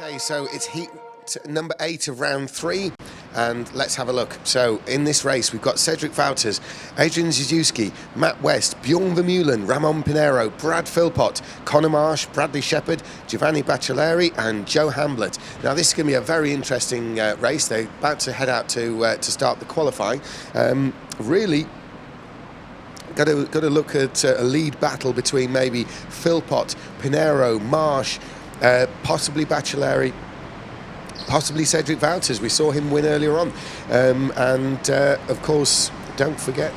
Okay, so it's heat number 8 of round 3, and let's have a look. So in this race, we've got Cedric Wouters, Adrian Ziziewski, Matt West, Bjorn Vermeulen, Ramon Pinheiro, Brad Philpott, Conor Marsh, Bradley Shepherd, Giovanni Baccelleri, and Joe Hamblett. Now this is going to be a very interesting race. They're about to head out to start the qualifying. Really got to look at a lead battle between maybe Philpott, Pinheiro, Marsh, possibly Baccelleri, possibly Cedric Wouters. We saw him win earlier on, and of course don't forget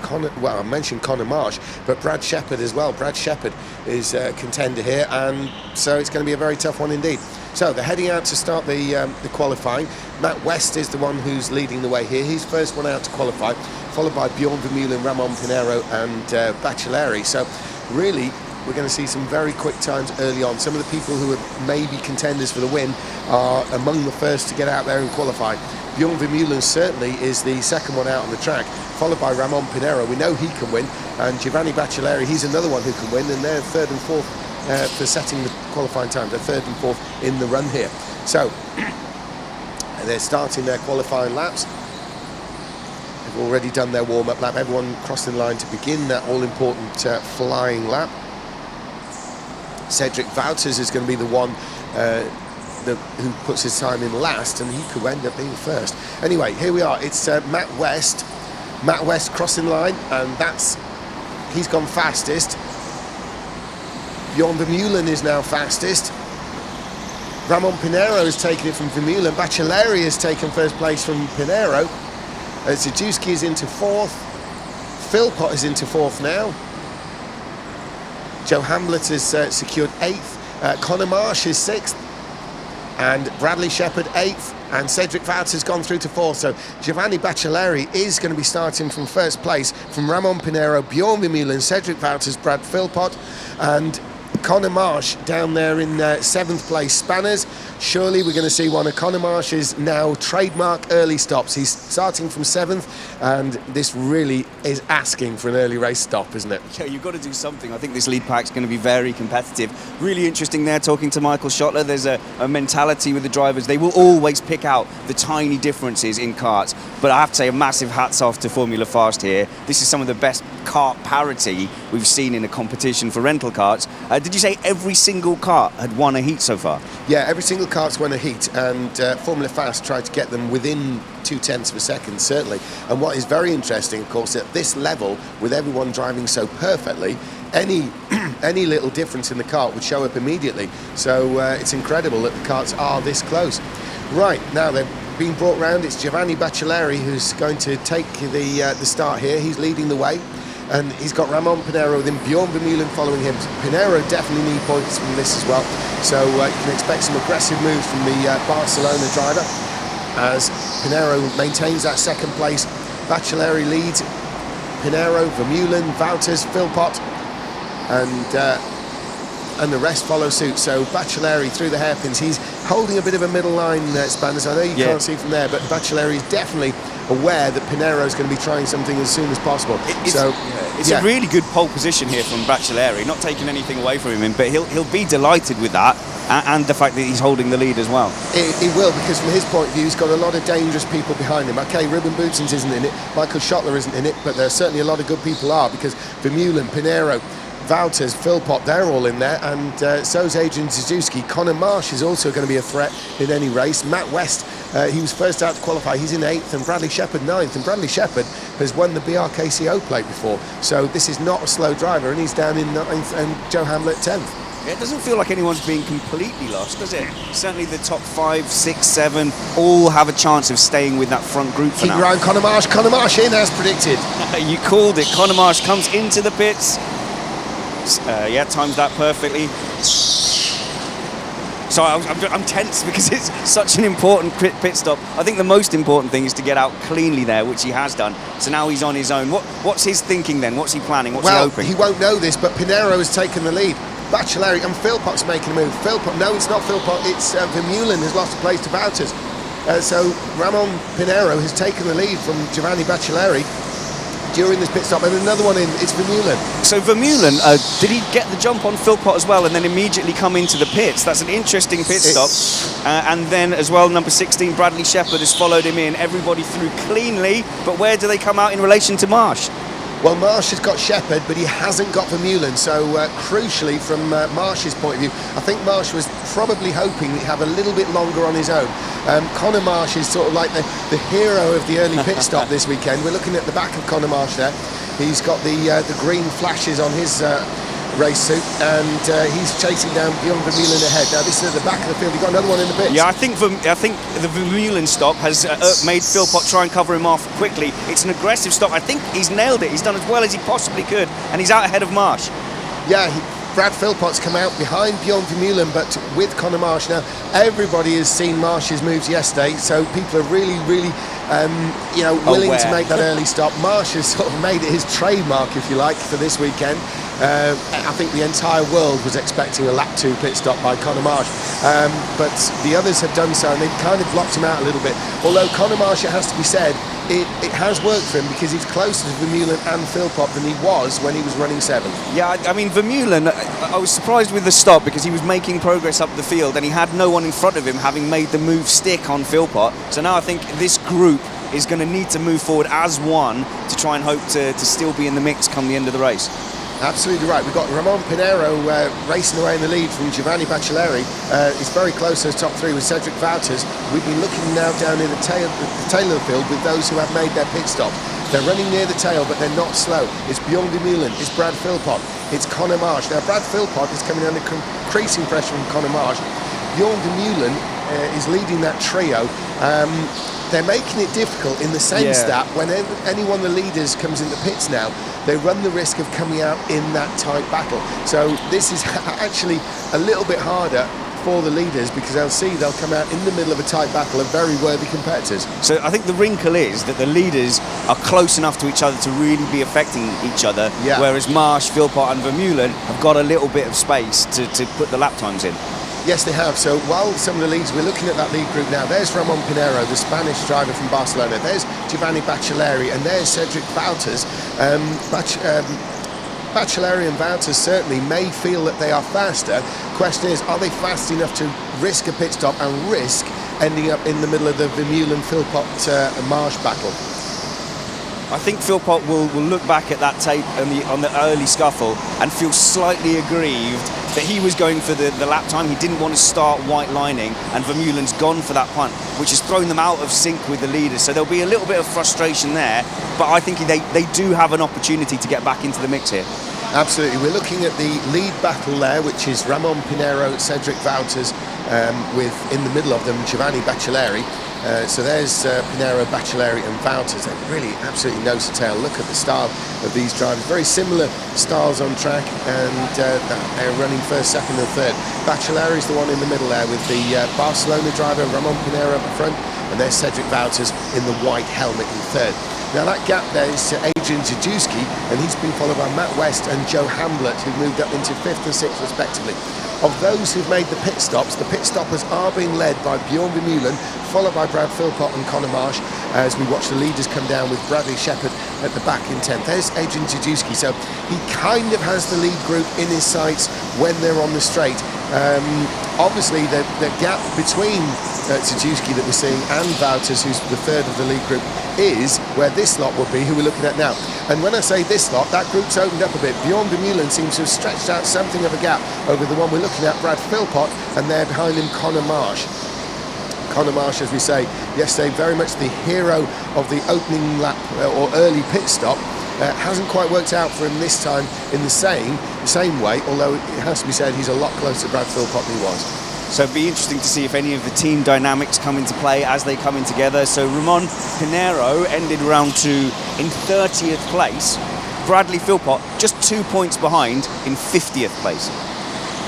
Conor. Well, I mentioned Conor Marsh, but Brad Shepherd as well. Brad Shepherd is a contender here, and so it's going to be a very tough one indeed. So they're heading out to start the qualifying. Matt West is the one who's leading the way here. He's first one out to qualify, followed by Bjorn Vermeulen, Ramon Pinheiro, and Baccelleri. So really, we're going to see some very quick times early on. Some of the people who are maybe contenders for the win are among the first to get out there and qualify. Bjorn Vermeulen certainly is the second one out on the track, followed by Ramon Pinheiro. We know he can win, and Giovanni Baccelleri, he's another one who can win, and they're third and fourth for setting the qualifying times. They're third and fourth in the run here. So they're starting their qualifying laps. They've already done their warm-up lap. Everyone crossing the line to begin that all-important flying lap. Cedric Wouters is going to be the one who puts his time in last, and he could end up being first. Anyway, here we are. It's Matt West. Matt West crossing the line, and he's gone fastest. Bjorn Vermeulen is now fastest. Ramon Pinheiro has taken it from Vermeulen. Baccelleri has taken first place from Pinheiro. Ziziewski is into fourth. Philpott is into fourth now. Joe Hamblett has secured 8th. Conor Marsh is 6th. And Bradley Shepherd 8th. And Cedric Wouters has gone through to 4th. So Giovanni Baccelleri is going to be starting from first place from Ramon Pinheiro, Bjorn Vermeulen, Cedric Wouters, Brad Philpott, and Conor Marsh down there in 7th place. Spanners, surely we're going to see one of Conor Marsh's now trademark early stops. He's starting from 7th, and this really is asking for an early race stop, isn't it? Yeah, you've got to do something. I think this lead pack's going to be very competitive. Really interesting there, talking to Michael Schottler. There's a mentality with the drivers. They will always pick out the tiny differences in karts, but I have to say a massive hats off to Formula Fast here. This is some of the best kart parity we've seen in a competition for rental karts. Did you say every single kart had won a heat so far? Yeah, every single kart's won a heat, and Formula Fast tried to get them within 0.2 of a second, certainly. And what is very interesting, of course, at this level, with everyone driving so perfectly, any little difference in the kart would show up immediately. So it's incredible that the karts are this close. Right, now they're being brought round. It's Giovanni Baccelleri who's going to take the start here. He's leading the way. And he's got Ramon Pinheiro, then Bjorn Vermeulen following him. Pinheiro definitely need points from this as well. So you can expect some aggressive moves from the Barcelona driver as Pinheiro maintains that second place. Baccelleri leads. Pinheiro, Vermeulen, Wouters, Philpott, and the rest follow suit. So Baccelleri through the hairpins. He's holding a bit of a middle line, Spanners. I know you can't see from there, but Baccelleri is definitely aware that Pinheiro is going to be trying something as soon as possible. It's a really good pole position here from Baccelleri, not taking anything away from him, but he'll be delighted with that, and the fact that he's holding the lead as well. He will, because from his point of view, he's got a lot of dangerous people behind him. Okay, Ruben Boutens isn't in it, Michael Schottler isn't in it, but there are certainly a lot of good people are, because Vermeulen, Pinheiro, Wouters, Philpott, they're all in there, and so's Adrian Ziziewski. Conor Marsh is also going to be a threat in any race. Matt West, he was first out to qualify, he's in 8th, and Bradley Shepherd 9th, and Bradley Shepherd has won the BRKC plate before, so this is not a slow driver, and he's down in 9th, and Joe Hamblett 10th. It doesn't feel like anyone's being completely lost, does it? Certainly the top 5, 6, 7 all have a chance of staying with that front group for now. Keep around Conor Marsh in as predicted. You called it. Conor Marsh comes into the pits. Yeah, times that perfectly. So I'm tense because it's such an important pit stop. I think the most important thing is to get out cleanly there, which he has done. So now he's on his own. What's his thinking then? What's he planning? What's he hoping? Well, he won't know this, but Pinheiro has taken the lead. Baccelleri and Philpott's making a move. Philpott, no, it's not Philpott. It's Vermeulen has lost a place to Wouters. So Ramon Pinheiro has taken the lead from Giovanni Baccelleri. during this pit stop, and another one in, it's Vermeulen. So Vermeulen, did he get the jump on Philpott as well and then immediately come into the pits? That's an interesting pit stop. And then as well, number 16, Bradley Shepherd has followed him in. Everybody through cleanly, but where do they come out in relation to Marsh? Well, Marsh has got Shepherd, but he hasn't got Vermeulen. So, crucially, from Marsh's point of view, I think Marsh was probably hoping he'd have a little bit longer on his own. Conor Marsh is sort of like the hero of the early pit stop this weekend. We're looking at the back of Conor Marsh there. He's got the green flashes on his race suit, and he's chasing down Bjorn Vermeulen ahead. Now, this is at the back of the field. You've got another one in the pits. Yeah, I think the Vermeulen stop has made Philpott try and cover him off quickly. It's an aggressive stop. I think he's nailed it. He's done as well as he possibly could, and he's out ahead of Marsh. Yeah, Brad Philpott's come out behind Bjorn Vermeulen, but with Conor Marsh. Now, everybody has seen Marsh's moves yesterday, so people are really willing to make that early stop. Marsh has sort of made it his trademark, if you like, for this weekend. I think the entire world was expecting a lap 2 pit stop by Conor Marsh, but the others have done so, and they've kind of blocked him out a little bit. Although Conor Marsh, it has to be said, it has worked for him because he's closer to Vermeulen and Philpott than he was when he was running 7th. Yeah, I mean, Vermeulen, I was surprised with the stop because he was making progress up the field and he had no one in front of him, having made the move stick on Philpott. So now I think this group is going to need to move forward as one to try and hope to still be in the mix come the end of the race. Absolutely right. We've got Ramon Pinero racing away in the lead from Giovanni Baccelleri. He's very close to the top 3 with Cedric Wouters. We've been looking now down in the tail of the field with those who have made their pit stop. They're running near the tail, but they're not slow. It's Bjorn Vermeulen, it's Brad Philpott, it's Conor Marsh. Now, Brad Philpott is coming under increasing pressure from Conor Marsh. Bjorn Vermeulen is leading that trio. They're making it difficult in the sense that when any one of the leaders comes in the pits now, they run the risk of coming out in that tight battle. So this is actually a little bit harder for the leaders because they'll come out in the middle of a tight battle of very worthy competitors. So I think the wrinkle is that the leaders are close enough to each other to really be affecting each other, whereas Marsh, Philpott and Vermeulen have got a little bit of space to put the lap times in. Yes, they have. So while some of the leads, we're looking at that lead group now. There's Ramon Pinero, the Spanish driver from Barcelona. There's Giovanni Baccelleri, and there's Cedric Wouters. Baccelleri and Wouters certainly may feel that they are faster. Question is, are they fast enough to risk a pit stop and risk ending up in the middle of the Vermeulen-Philpott-Marsh battle? I think Philpott will look back at that tape on the early scuffle and feel slightly aggrieved that he was going for the lap time. He didn't want to start white lining, and Vermeulen's gone for that punt, which has thrown them out of sync with the leaders. So there'll be a little bit of frustration there, but I think they do have an opportunity to get back into the mix here. Absolutely. We're looking at the lead battle there, which is Ramon Pinero, Cedric Wouters, with in the middle of them Giovanni Baccelleri. So there's Pinero, Baccelleri and Wouters. They're really absolutely nose to tail. Look at the style of these drivers. Very similar styles on track, and they're running first, second and third. Baccelleri is the one in the middle there with the Barcelona driver, Ramon Pinero up the front, and there's Cedric Wouters in the white helmet in third. Now that gap there is to Adrian Zajewski, and he's been followed by Matt West and Joe Hamblett, who've moved up into 5th and 6th respectively. Of those who've made the pit stops, the pit stoppers are being led by Bjorn Vermeulen, followed by Brad Philpott and Conor Marsh, as we watch the leaders come down with Bradley Shepherd at the back in 10th. There's Adrian Zajewski, so he kind of has the lead group in his sights when they're on the straight. Obviously, the gap between Zajewski that we're seeing and Wouters, who's the third of the lead group, is where this lot will be, who we're looking at now. And when I say this lot, that group's opened up a bit. Bjorn Vermeulen seems to have stretched out something of a gap over the one we're looking at, Brad Philpott, and there behind him, Conor Marsh. Conor Marsh, as we say, yesterday very much the hero of the opening lap or early pit stop. Hasn't quite worked out for him this time in the same way, although it has to be said he's a lot closer to Brad Philpott than he was. So it'd be interesting to see if any of the team dynamics come into play as they come in together. So Ramon Pinero ended round 2 in 30th place. Bradley Philpott just 2 points behind in 50th place.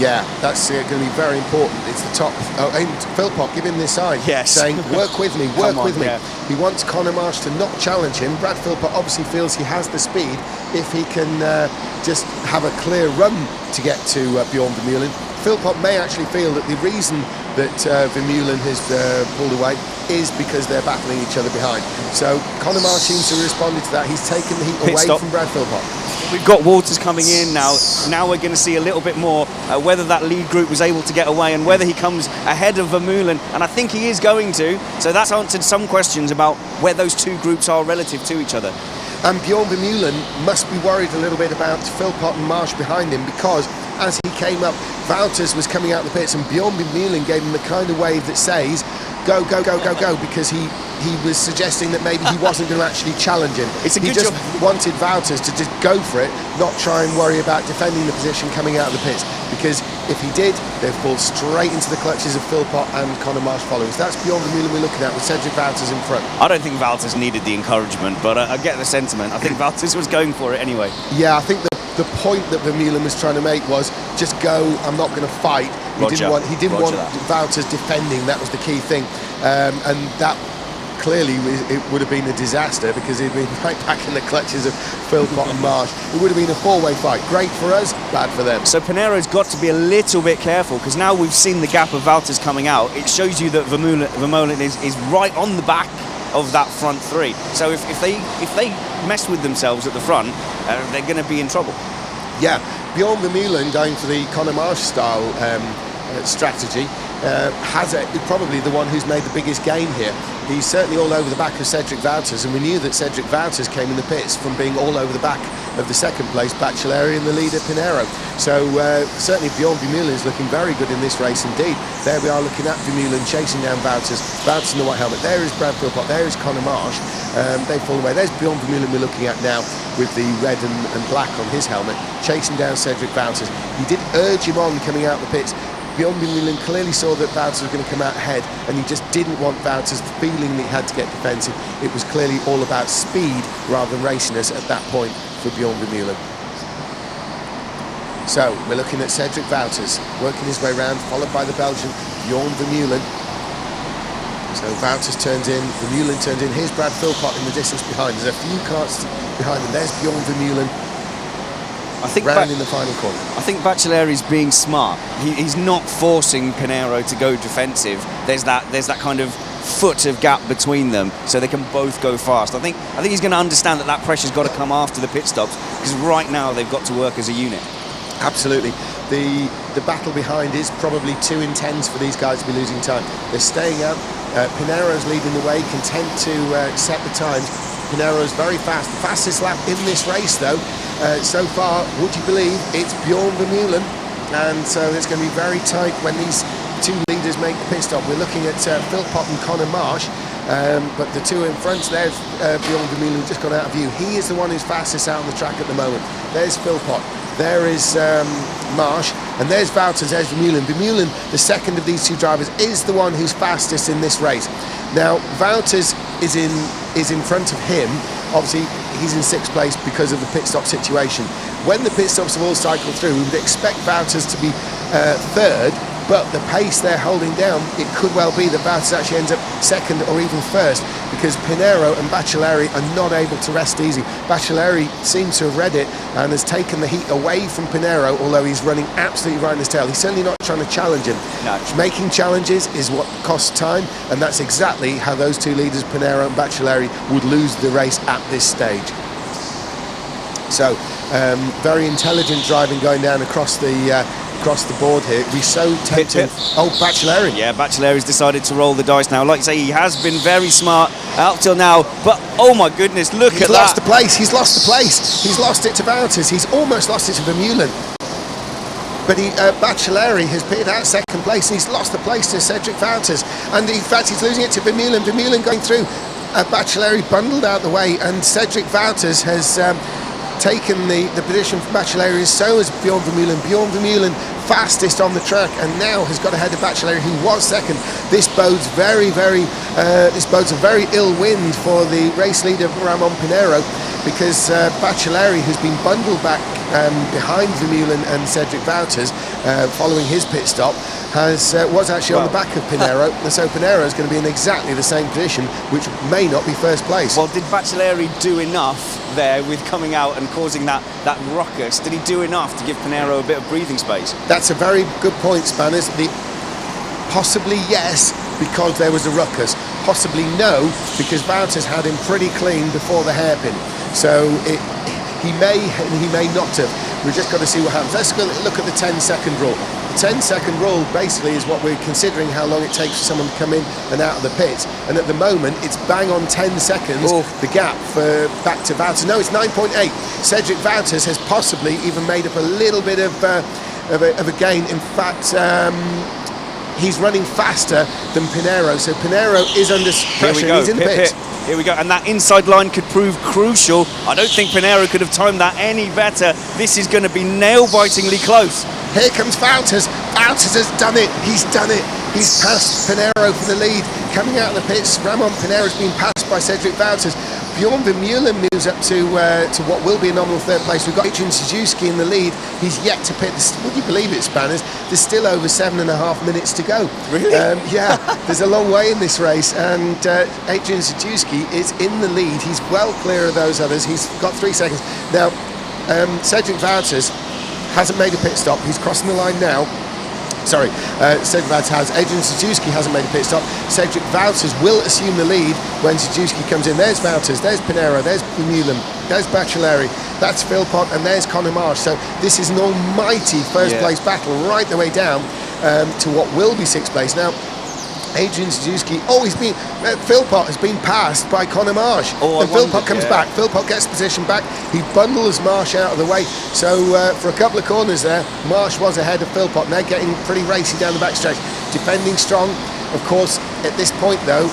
Yeah, that's going to be very important. It's the top. Oh, and Philpott giving this sign, saying, work with me, work with me. Yeah. He wants Conor Marsh to not challenge him. Brad Philpott obviously feels he has the speed if he can just have a clear run to get to Bjorn Vermeulen. Philpott may actually feel that the reason that Vermeulen has pulled away is because they're battling each other behind. So Conor Marsh seems to have responded to that. He's taken the heat away from Brad Philpott. We've got Walters coming in now. Now we're going to see a little bit more whether that lead group was able to get away and whether he comes ahead of Vermeulen, and I think he is going to. So that's answered some questions about where those two groups are relative to each other. And Bjorn Vermeulen must be worried a little bit about Philpott and Marsh behind him, because as he came up, Wouters was coming out the pits and Bjorn Vermeulen gave him the kind of wave that says, go, go, go, go, go, because he was suggesting that maybe he wasn't going to actually challenge him. He just wanted Wouters to just go for it, not try and worry about defending the position coming out of the pits, because if he did, they'd fall straight into the clutches of Philpott and Conor Marsh following. So that's Bjorn Vermeulen we're looking at, with Cedric Wouters in front. I don't think Wouters needed the encouragement, but I get the sentiment. I think Wouters was going for it anyway. Yeah, I think the point that Vermeulen was trying to make was just go, I'm not going to fight. He didn't want Wouters defending, that was the key thing. And that clearly it would have been a disaster, because he'd been right back in the clutches of Philpott and Marsh. It would have been a four-way fight. Great for us, bad for them. So Pinero's got to be a little bit careful, because now we've seen the gap of Wouters coming out. It shows you that Vermeulen is right on the back of that front three. So if they mess with themselves at the front, they're going to be in trouble. Yeah, Bjorn Vermeulen going for the Conor Marsh style strategy probably the one who's made the biggest gain here. He's certainly all over the back of Cedric Wouters, and we knew that Cedric Wouters came in the pits from being all over the back of the second place Baccelari and the leader Pinero. So certainly Bjorn Vermeulen is looking very good in this race indeed. There we are looking at Vermeulen chasing down Wouters in the white helmet. There is Brad Philpott, there is Conor Marsh. They've fallen away. There's Bjorn Vermeulen we're looking at now with the red and black on his helmet, chasing down Cedric Wouters. He did urge him on coming out the pits. Bjorn Vermeulen clearly saw that Wouters was going to come out ahead, and he just didn't want Wouters feeling that he had to get defensive. It was clearly all about speed rather than raciness at that point for Bjorn Vermeulen. So we're looking at Cedric Wouters working his way round, followed by the Belgian Bjorn Vermeulen. So Wouters turns in, Vermeulen turns in. Here's Brad Philpott in the distance behind. There's a few carts behind them. There's Bjorn Vermeulen. I think round in the final corner. I think Baccelari's being smart. He's not forcing Pinero to go defensive. There's that kind of foot of gap between them, so they can both go fast. I think he's going to understand that pressure's got to come after the pit stops, because right now they've got to work as a unit. Absolutely. The battle behind is probably too intense for these guys to be losing time. They're staying out. Pinero's leading the way, content to set the times. Pinero's very fast. The fastest lap in this race, though, so far, would you believe, it's Bjorn Vermeulen. And so it's going to be very tight when these two leaders make the pit stop. We're looking at Philpott and Conor Marsh, but the two in front, there's Bjorn Vermeulen just gone out of view. He is the one who's fastest out on the track at the moment. There's Philpott. There is Marsh, and there's Wouters, there's Vermeulen. Vermeulen, the second of these two drivers, is the one who's fastest in this race. Now, Wouters is in front of him. Obviously, he's in sixth place because of the pit stop situation. When the pit stops have all cycled through, we would expect Wouters to be third, but the pace they're holding down, it could well be that Wouters actually ends up second or even first, because Pinero and Baccelari are not able to rest easy. Baccelari seems to have read it and has taken the heat away from Pinero, although he's running absolutely right in his tail. He's certainly not trying to challenge him. No. Making challenges is what costs time, and that's exactly how those two leaders, Pinero and Baccelari, would lose the race at this stage. So, very intelligent driving going down across the board here. It'd be so tempting. Oh, Baccelari. Yeah, Baccelari's decided to roll the dice now. Like you say, he has been very smart up till now, but oh my goodness, look at that. He's lost the place. He's lost the place. He's lost it to Wouters. He's almost lost it to Vermeulen. But Baccelari has pitted out second place, and he's lost the place to Cedric Wouters. And in fact, he's losing it to Vermeulen. Vermeulen going through. Baccelari bundled out the way, and Cedric Wouters has taken the position from Baccelari, so has Bjorn Vermeulen. Bjorn Vermeulen fastest on the track, and now has got ahead of Baccelari, who was second. This bodes a very ill wind for the race leader Ramon Pinero, because Baccelari, who's been bundled back behind Vermeulen and Cedric Wouters following his pit stop, was actually on the back of Pinero, and so Pinero is going to be in exactly the same position, which may not be first place. Well, did Baccelari do enough there with coming out and causing that ruckus? Did he do enough to give Pinero a bit of breathing space? That's a very good point, Spanners. Possibly yes, because there was a ruckus. Possibly no, because Wouters had him pretty clean before the hairpin. So he may and he may not have. We've just got to see what happens. Let's go look at the 10-second rule. The 10-second rule basically is what we're considering how long it takes for someone to come in and out of the pits. And at the moment, it's bang on 10 seconds, the gap for back to Wouters. No, it's 9.8. Cedric Wouters has possibly even made up a little bit of a gain. In fact, he's running faster than Pinheiro. So Pinheiro is under pressure. He's in the pits. Here we go, and that inside line could prove crucial. I don't think Pinheiro could have timed that any better. This is going to be nail-bitingly close. Here comes Wouters. Wouters has done it. He's done it. He's passed Pinheiro for the lead. Coming out of the pits, Ramon Pinheiro's been passed by Cedric Wouters. Bjorn Vermeulen moves up to what will be a nominal third place. We've got Adrian Suzuki in the lead. He's yet to pit. Would you believe it, Spanners? There's still over 7.5 minutes to go. Really? Yeah, there's a long way in this race, and Adrian Suzuki is in the lead. He's well clear of those others. He's got 3 seconds. Now, Cedric Wouters hasn't made a pit stop. He's crossing the line now. Sorry, Cedric Wouters has. Adrian Suzuki hasn't made a pit stop. Cedric Wouters will assume the lead when Suzuki comes in. There's Wouters, there's Pinheiro, there's Vermeulen, there's Baccelleri, that's Philpott, and there's Conor Marsh. So this is an almighty first place battle right the way down to what will be 6th place. Now, Adrian Suzuki, Philpott has been passed by Conor Marsh. And Philpott comes back. Philpott gets position back. He bundles Marsh out of the way. So for a couple of corners there, Marsh was ahead of Philpott, and they're getting pretty racy down the backstretch. Defending strong. Of course, at this point though,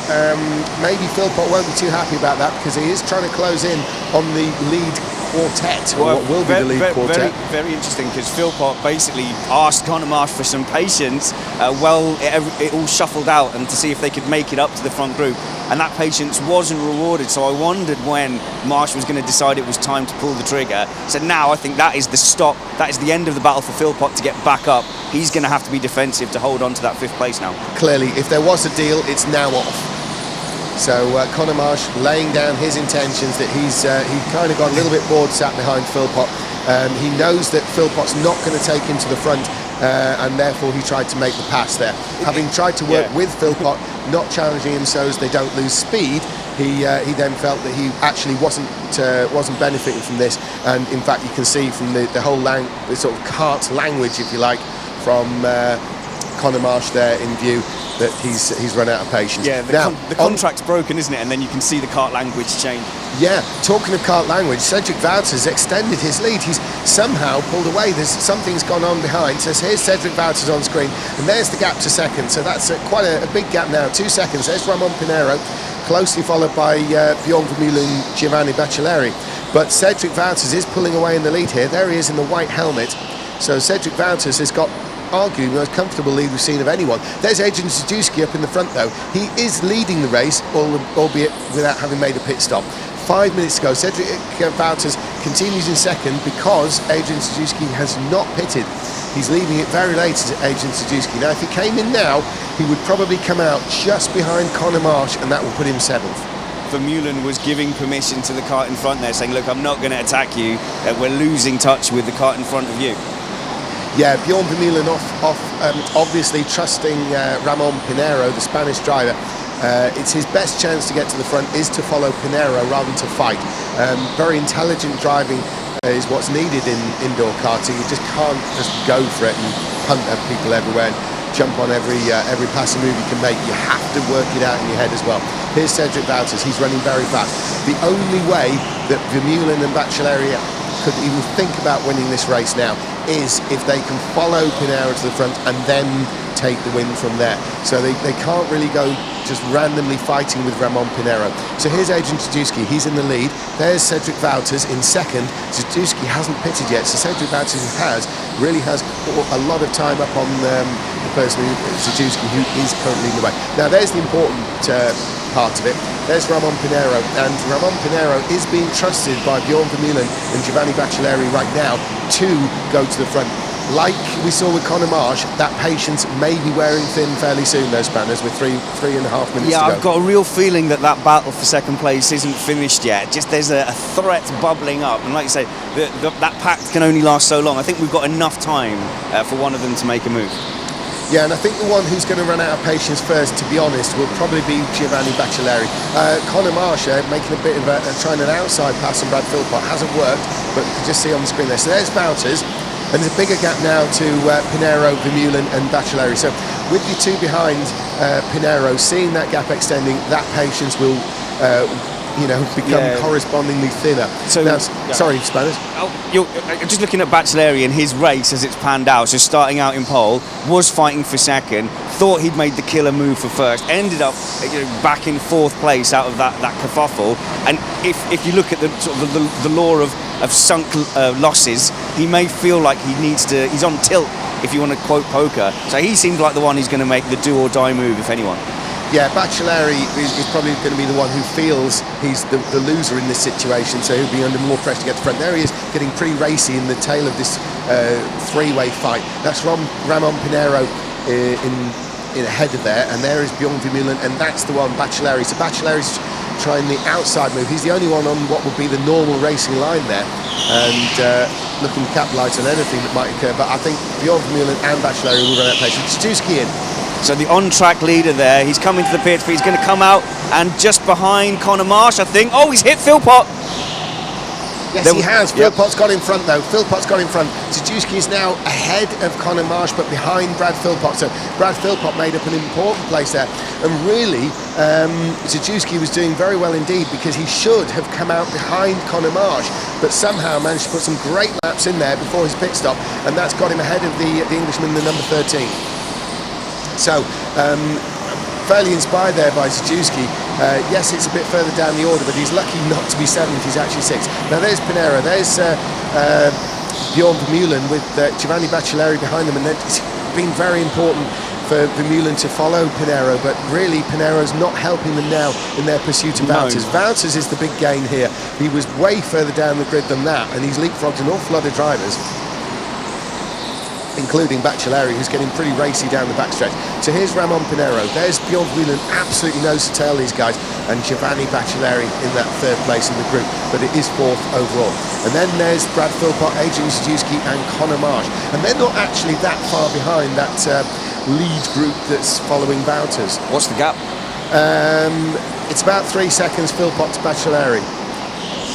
maybe Philpott won't be too happy about that, because he is trying to close in on the lead quartet, or what will be the lead quartet. Very interesting, because Philpott basically asked Conor Marsh for some patience it all shuffled out, and to see if they could make it up to the front group, and that patience wasn't rewarded. So I wondered when Marsh was going to decide it was time to pull the trigger. So now I think that is the stop, that is the end of the battle for Philpott to get back up. He's going to have to be defensive to hold on to that 5th place now. Clearly, if there was a deal, it's now off. So Conor Marsh laying down his intentions that he kind of got a little bit bored sat behind Philpott. He knows that Philpott's not going to take him to the front, and therefore he tried to make the pass there. Having tried to work with Philpott, not challenging him so as they don't lose speed, he then felt that he actually wasn't benefiting from this. And in fact, you can see from the whole sort of kart language, if you like, from Conor Marsh there in view, that he's run out of patience. Yeah, the contract's broken, isn't it? And then you can see the kart language change. Yeah, talking of kart language, Cedric Wouters extended his lead. He's somehow pulled away. Something's gone on behind. So here's Cedric Wouters on screen, and there's the gap to second. So that's quite a big gap now, 2 seconds. There's Ramon Pinheiro, closely followed by Bjorn Vermeulen, Giovanni Baccelleri. But Cedric Wouters is pulling away in the lead here. There he is in the white helmet. So Cedric Wouters has got arguably the most comfortable lead we've seen of anyone. There's Adrian Suzuki up in the front though. He is leading the race, albeit without having made a pit stop. 5 minutes to go. Cedric Wouters continues in second because Adrian Suzuki has not pitted. He's leaving it very late, Adrian Suzuki. Now, if he came in now, he would probably come out just behind Conor Marsh, and that will put him 7th. Vermeulen was giving permission to the kart in front there, saying, look, I'm not going to attack you. We're losing touch with the kart in front of you. Yeah, Bjorn Vermeulen obviously trusting Ramon Pinheiro, the Spanish driver. It's his best chance to get to the front is to follow Pinheiro rather than to fight. Very intelligent driving is what's needed in indoor karting. You just can't just go for it and hunt at people everywhere and jump on every passing move you can make. You have to work it out in your head as well. Here's Cedric Wouters. He's running very fast. The only way that Vermeulen and Baccelleri could even think about winning this race now is if they can follow Pinheiro to the front and then take the win from there. So they can't really go just randomly fighting with Ramon Pinheiro. So here's Adrian Suzuki, he's in the lead. There's Cedric Wouters in second. Suzuki hasn't pitted yet, so Cedric Wouters really has a lot of time up on the person, Suzuki, who is currently in the way. Now there's the important part of it. There's Ramon Pinheiro, and Ramon Pinheiro is being trusted by Bjorn Vermeulen and Giovanni Baccelleri right now to go to the front. Like we saw with Conor Marsh, that patience may be wearing thin fairly soon, those Spanners, with 3.5 minutes to go. Yeah, I've got a real feeling that battle for second place isn't finished yet. Just there's a threat bubbling up, and like you say, that pact can only last so long. I think we've got enough time for one of them to make a move. Yeah, and I think the one who's going to run out of patience first, to be honest, will probably be Giovanni Baccelleri. Conor Marsh making a bit of trying an outside pass on Brad Philpott. Hasn't worked, but you can just see on the screen there. So there's Wouters, and there's a bigger gap now to Pinero, Vermeulen and Baccelleri. So with the two behind Pinero, seeing that gap extending, that patience will become correspondingly thinner. So now, sorry, Spanish. You're just looking at Baccelleri and his race as it's panned out. So starting out in pole, was fighting for second, thought he'd made the killer move for first, ended up back in fourth place out of that kerfuffle. And if you look at the sort of the law of sunk losses, he may feel like he's on tilt, if you want to quote poker. So he seems like the one who's going to make the do or die move, if anyone. Yeah, Baccelleri is probably going to be the one who feels he's the loser in this situation, so he'll be under more pressure to get to front. There he is, getting pretty racy in the tail of this three-way fight. That's Ramon Pinero in ahead of there, and there is Bjorn Vermeulen, and that's the one, Baccelleri. So Bacceleri's trying the outside move. He's the only one on what would be the normal racing line there, and looking to capitalise on anything that might occur. But I think Bjorn Vermeulen and Baccelleri will run out of patience. Stewski in. So the on-track leader there, he's coming to the pits, but he's going to come out and just behind Conor Marsh, I think. Oh, he's hit Philpott. Yes, he has. Philpott's got in front, though. Philpott's got in front. Suzuki is now ahead of Conor Marsh, but behind Brad Philpott. So Brad Philpott made up an important place there. And really, Suzuki was doing very well indeed, because he should have come out behind Conor Marsh, but somehow managed to put some great laps in there before his pit stop, and that's got him ahead of the Englishman, the number 13. So, fairly inspired there by Suzuki. Yes, it's a bit further down the order, but he's lucky not to be 7th, he's actually 6th. Now there's Pinero, there's Bjorn Vermeulen with Giovanni Baccelleri behind them, and it's been very important for Vermeulen to follow Pinero, but really Pinero's not helping them now in their pursuit of Wouters. Wouters is the big gain here. He was way further down the grid than that, and he's leapfrogged an awful lot of drivers, including Baccelleri, who's getting pretty racy down the backstretch. So here's Ramon Pinero, there's Bjorn Vermeulen, absolutely nose to tail these guys, and Giovanni Baccelleri in that 3rd place in the group, but it is 4th overall. And then there's Brad Philpott, Adrian Suzuki and Conor Marsh, and they're not actually that far behind that lead group that's following Wouters. What's the gap? It's about 3 seconds, Philpott to Baccelleri.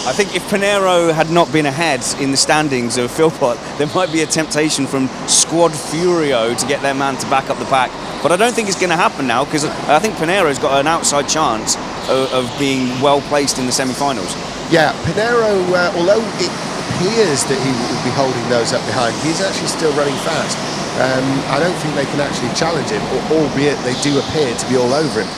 I think if Pinero had not been ahead in the standings of Philpott, there might be a temptation from Squad Furio to get their man to back up the pack. But I don't think it's going to happen now, because I think Pinero's got an outside chance of being well placed in the semi-finals. Yeah, Pinero, although it appears that he will be holding those up behind, he's actually still running fast. I don't think they can actually challenge him, albeit they do appear to be all over him.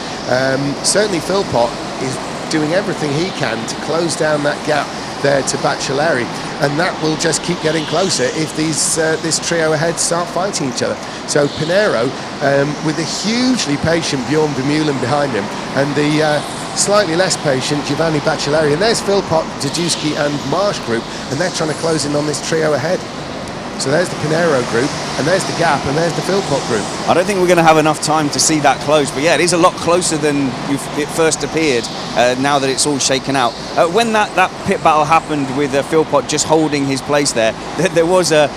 Certainly Philpott is doing everything he can to close down that gap there to Baccelleri, and that will just keep getting closer if this trio ahead start fighting each other. So Pinero, with a hugely patient Bjorn Vermeulen behind him, and the slightly less patient Giovanni Baccelleri, and there's Philpott, Suzuki and Marsh group, and they're trying to close in on this trio ahead. So there's the Pinero group, and there's the gap, and there's the Philpott group. I don't think we're going to have enough time to see that close, but yeah, it is a lot closer than it first appeared, now that it's all shaken out. When that pit battle happened with Philpott just holding his place there was a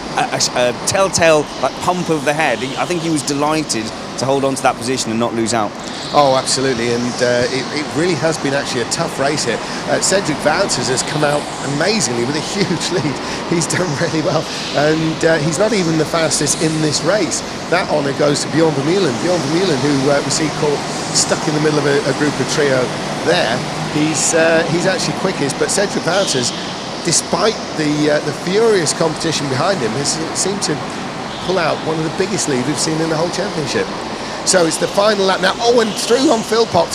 telltale pump of the head. I think he was delighted to hold on to that position and not lose out. Oh, absolutely, and it really has been actually a tough race here. Cedric Wouters has come out amazingly with a huge lead. He's done really well, and he's not even the fastest in this race. That honour goes to Bjorn Vermeulen. Bjorn Vermeulen, who we see caught stuck in the middle of a group of trio there, he's actually quickest, but Cedric Wouters, despite the furious competition behind him, has seemed to pull out one of the biggest leads we've seen in the whole championship. So it's the final lap now. Oh, and through on Philpott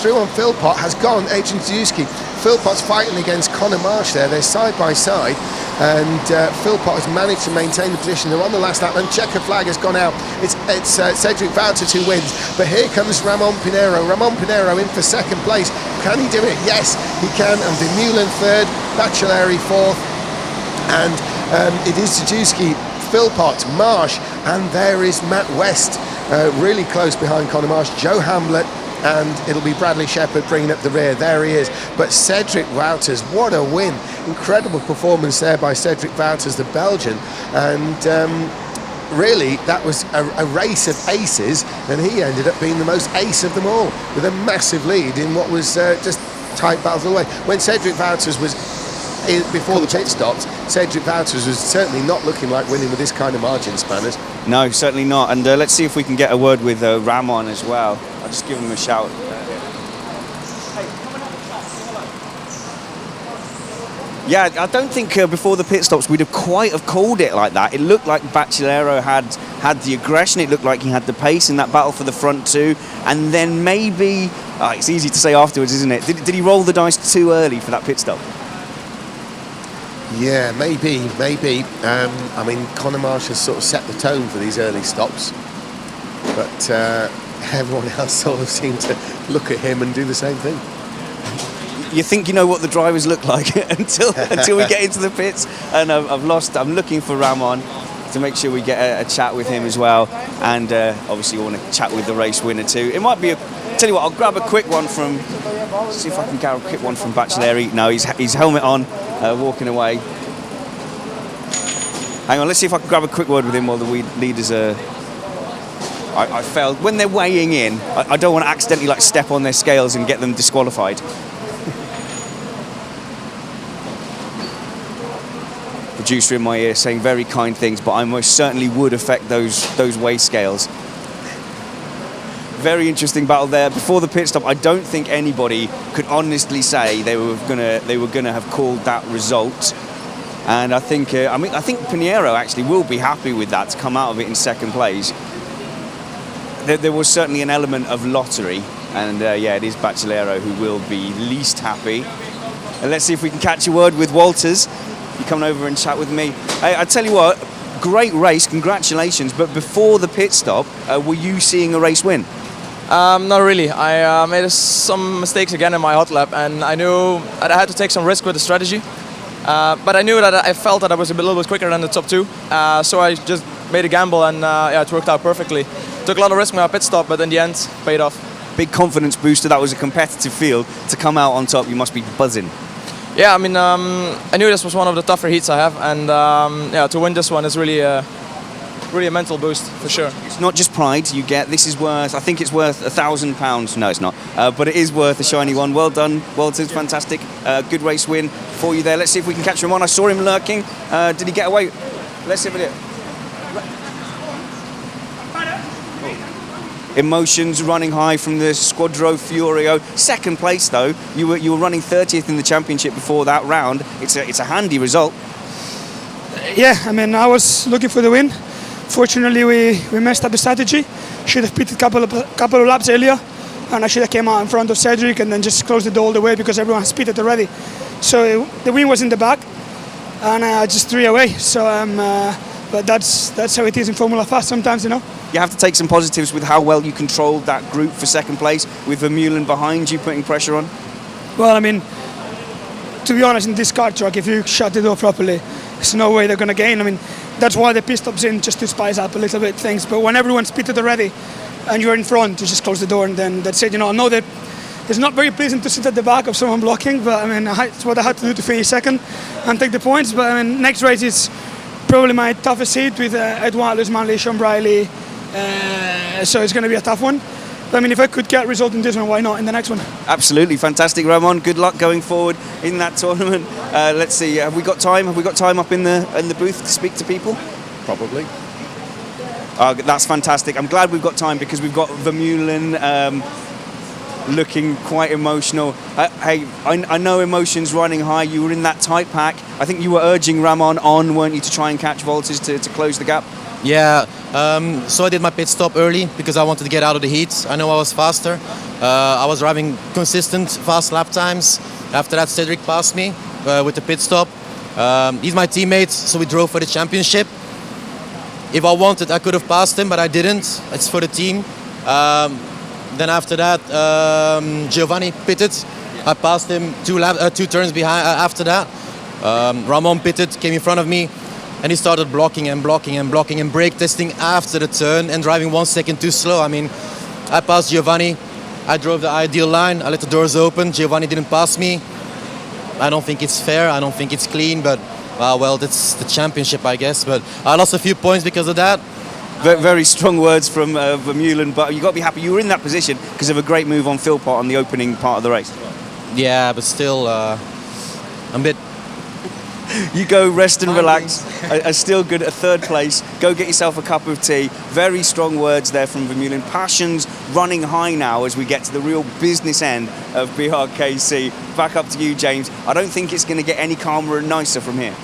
has gone Adrian Suzuki. Philpott's fighting against Conor Marsh there. They're side by side, and Philpott has managed to maintain the position. They're on the last lap, and checker flag has gone out. It's Cedric Wouters who wins, but here comes Ramon Pinero. Ramon Pinero in for 2nd place. Can he do it? Yes, he can. And Vermeulen 3rd, Baccelleri 4th, and it is Suzuki, Philpott, Marsh, and there is Matt West, really close behind Conor Marsh, Joe Hamlet, and it'll be Bradley Shepherd bringing up the rear. There he is. But Cedric Wouters, what a win. Incredible performance there by Cedric Wouters, the Belgian, and really, that was a race of aces, and he ended up being the most ace of them all, with a massive lead in what was just tight battles all the way. When Cedric Wouters was before the pit stops, Cedric Wouters was certainly not looking like winning with this kind of margin, Spanners. No, certainly not. And let's see if we can get a word with Ramon as well. I'll just give him a shout. Yeah, I don't think before the pit stops we'd have quite have called it like that. It looked like Bachelero had the aggression. It looked like he had the pace in that battle for the front two. And then maybe, it's easy to say afterwards, isn't it? Did he roll the dice too early for that pit stop? Yeah, maybe. I mean, Conor Marsh has sort of set the tone for these early stops, but everyone else sort of seemed to look at him and do the same thing. You think you know what the drivers look like until we get into the pits, and I'm looking for Ramon to make sure we get a chat with him as well, and obviously we want to chat with the race winner too. It might be tell you what, I'll grab a quick one from, see if I can grab a quick one from Bachelleri. No, he's helmet on, walking away. Hang on, let's see if I can grab a quick word with him while the leaders are. I felt when they're weighing in, I don't want to accidentally like step on their scales and get them disqualified. Producer in my ear saying very kind things, but I most certainly would affect those weigh scales. Very interesting battle there. Before the pit stop, I don't think anybody could honestly say they were gonna have called that result. And I think I think Pinheiro actually will be happy with that to come out of it in second place. There was certainly an element of lottery, and yeah, it is Bachelero who will be least happy. And let's see if we can catch a word with Walters. You come over and chat with me. I tell you what, great race, congratulations. But before the pit stop, were you seeing a race win? Not really. I made some mistakes again in my hot lap, and I knew that I had to take some risk with the strategy. But I knew that I felt that I was a little bit quicker than the top two, so I just made a gamble, and yeah, it worked out perfectly. Took a lot of risk with my pit stop, but in the end, paid off. Big confidence booster. That was a competitive field. To come out on top, you must be buzzing. Yeah, I mean, I knew this was one of the tougher heats I have, and yeah, to win this one is really a mental boost for sure. It's not just pride you get. This is worth, I think it's worth £1,000. No, it's not, but it is worth a shiny one. Well done, Walters, fantastic. Good race win for you there. Let's see if we can catch him on. I saw him lurking. Did he get away? Let's see if it. Emotions running high from the Squadro Furio. Second place though. You were running 30th in the championship before that round. It's a handy result. Yeah, I mean, I was looking for the win. Fortunately, we messed up the strategy. Should have pitted couple of laps earlier, and I should have came out in front of Cedric and then just closed the door all the way because everyone has pitted already. So the win was in the back, and I just threw it away. So but that's how it is in Formula Fast sometimes, you know. You have to take some positives with how well you controlled that group for second place, with Vermeulen behind you putting pressure on. Well, I mean, to be honest, in this kart track, if you shut the door properly, there's no way they're going to gain. I mean, that's why the pit stop's in, just to spice up a little bit things. But when everyone's pitted already and you're in front, you just close the door and then that's it. You know, I know that it's not very pleasant to sit at the back of someone blocking, but I mean, it's what I had to do to finish second and take the points. But I mean, next race is probably my toughest heat with Edouard, Lewis Manley, Sean Briley. So it's going to be a tough one. But I mean, if I could get a result in this one, why not in the next one? Absolutely, fantastic, Ramon. Good luck going forward in that tournament. Let's see, have we got time? Have we got time up in the booth to speak to people? Probably. That's fantastic. I'm glad we've got time because we've got Vermeulen looking quite emotional. Hey, I know emotions running high. You were in that tight pack. I think you were urging Ramon on, weren't you, to try and catch Walters to close the gap? Yeah, so I did my pit stop early because I wanted to get out of the heat. I know I was faster. I was driving consistent, fast lap times. After that, Cedric passed me with the pit stop. He's my teammate, so we drove for the championship. If I wanted, I could have passed him, but I didn't. It's for the team. Then after that, Giovanni pitted. I passed him two turns behind after that. Ramon pitted, came in front of me. And he started blocking and brake testing after the turn and driving 1 second too slow. I mean, I passed Giovanni. I drove the ideal line. I let the doors open. Giovanni didn't pass me. I don't think it's fair. I don't think it's clean. But well, that's the championship, I guess. But I lost a few points because of that. Very strong words from Vermeulen, but you got to be happy you were in that position because of a great move on Philpott on the opening part of the race. Yeah, but still, I'm a bit. You go rest and relax. Are still good at third place. Go get yourself a cup of tea. Very strong words there from Vermeulen. Passions running high now as we get to the real business end of BRKC. Back up to you, James. I don't think it's going to get any calmer and nicer from here.